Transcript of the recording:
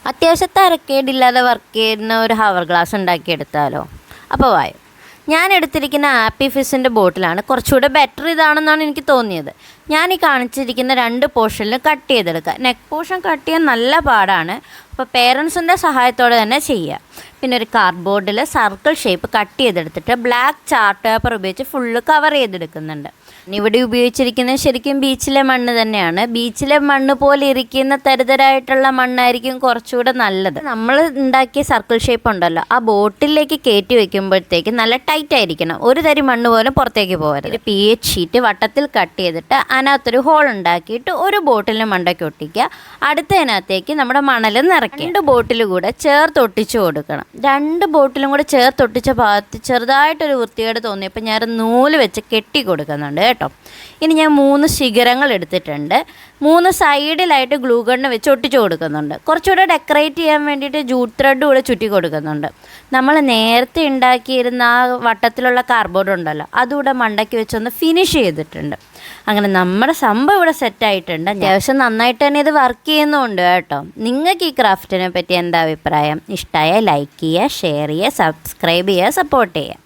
അത്യാവശ്യം തരക്കേടില്ലാതെ വർക്ക് ചെയ്യുന്ന ഒരു ഹവർ ഗ്ലാസ് ഉണ്ടാക്കിയെടുത്താലോ? അപ്പോൾ വായോ. ഞാൻ എടുത്തിരിക്കുന്ന ആപ്പി ഫിസിൻ്റെ ബോട്ടിലാണ് കുറച്ചുകൂടെ ബെറ്റർ ഇതാണെന്നാണ് എനിക്ക് തോന്നിയത്. ഞാൻ ഈ കാണിച്ചിരിക്കുന്ന 2 പോർഷനിൽ കട്ട് ചെയ്തെടുക്കുക. നെക്ക് പോർഷൻ കട്ട് ചെയ്യാൻ നല്ല പാടാണ്. അപ്പോൾ പേരൻസിൻ്റെ സഹായത്തോടെ തന്നെ ചെയ്യുക. പിന്നെ ഒരു കാർഡ്ബോർഡിൽ സർക്കിൾ ഷേപ്പ് കട്ട് ചെയ്തെടുത്തിട്ട് ബ്ലാക്ക് ചാർട്ട് പേപ്പർ ഉപയോഗിച്ച് ഫുള്ള് കവർ ചെയ്തെടുക്കുന്നുണ്ട്. ഇവിടെ ഉപയോഗിച്ചിരിക്കുന്നത് ശരിക്കും ബീച്ചിലെ മണ്ണ് തന്നെയാണ്. ബീച്ചിലെ മണ്ണ് പോലെ ഇരിക്കുന്ന തരിതരായിട്ടുള്ള മണ്ണായിരിക്കും കുറച്ചുകൂടെ നല്ലത്. നമ്മൾ ഉണ്ടാക്കിയ സർക്കിൾ ഷേപ്പ് ഉണ്ടല്ലോ, ആ ബോട്ടിലേക്ക് കയറ്റി വെക്കുമ്പോഴത്തേക്ക് നല്ല ടൈറ്റ് ആയിരിക്കണം. ഒരു തരി മണ്ണ് പോലും പുറത്തേക്ക് പോകരുത്. PH ഷീറ്റ് വട്ടത്തിൽ കട്ട് ചെയ്തിട്ട് അതിനകത്തൊരു ഹോൾ ഉണ്ടാക്കിയിട്ട് ഒരു ബോട്ടിലിന് മണ്ടയ്ക്ക് ഒട്ടിക്കുക. അടുത്തതിനകത്തേക്ക് നമ്മുടെ മണൽ നിറയ്ക്കുക. 2 ബോട്ടിൽ കൂടെ ചേർത്തൊട്ടിച്ച് കൊടുക്കണം. 2 ബോട്ടിലും കൂടെ ചേർത്തൊട്ടിച്ച ഭാഗത്ത് ചെറുതായിട്ടൊരു വൃത്തികേട് തോന്നിയപ്പോൾ ഞാൻ നൂല് വെച്ച് കെട്ടി കൊടുക്കുന്നുണ്ട് കേട്ടോ. ഇനി ഞാൻ 3 ശിഖരങ്ങൾ എടുത്തിട്ടുണ്ട്. 3 സൈഡിലായിട്ട് ഗ്ലൂ ഗണ്ണ് വെച്ച് ഒട്ടിച്ച് കൊടുക്കുന്നുണ്ട്. കുറച്ചുകൂടെ ഡെക്കറേറ്റ് ചെയ്യാൻ വേണ്ടിയിട്ട് ജൂട്ട് ത്രെഡ് കൂടെ ചുറ്റി കൊടുക്കുന്നുണ്ട്. നമ്മൾ നേരത്തെ ഉണ്ടാക്കിയിരുന്ന ആ വട്ടത്തിലുള്ള കാർഡ്ബോർഡ് ഉണ്ടല്ലോ, അതുകൂടെ മണ്ടയ്ക്ക് വെച്ചൊന്ന് ഫിനിഷ് ചെയ്തിട്ടുണ്ട്. അങ്ങനെ നമ്മുടെ സംഭവം ഇവിടെ സെറ്റായിട്ടുണ്ട്. അത്യാവശ്യം നന്നായിട്ട് തന്നെ ഇത് വർക്ക് ചെയ്യുന്നുണ്ട് കേട്ടോ. നിങ്ങൾക്ക് ഈ ക്രാഫ്റ്റിനെ പറ്റി എന്താ അഭിപ്രായം? ഇഷ്ടമായ ലൈക്ക് ചെയ്യുക, ഷെയർ ചെയ്യുക, സബ്സ്ക്രൈബ് ചെയ്യുക, സപ്പോർട്ട് ചെയ്യുക.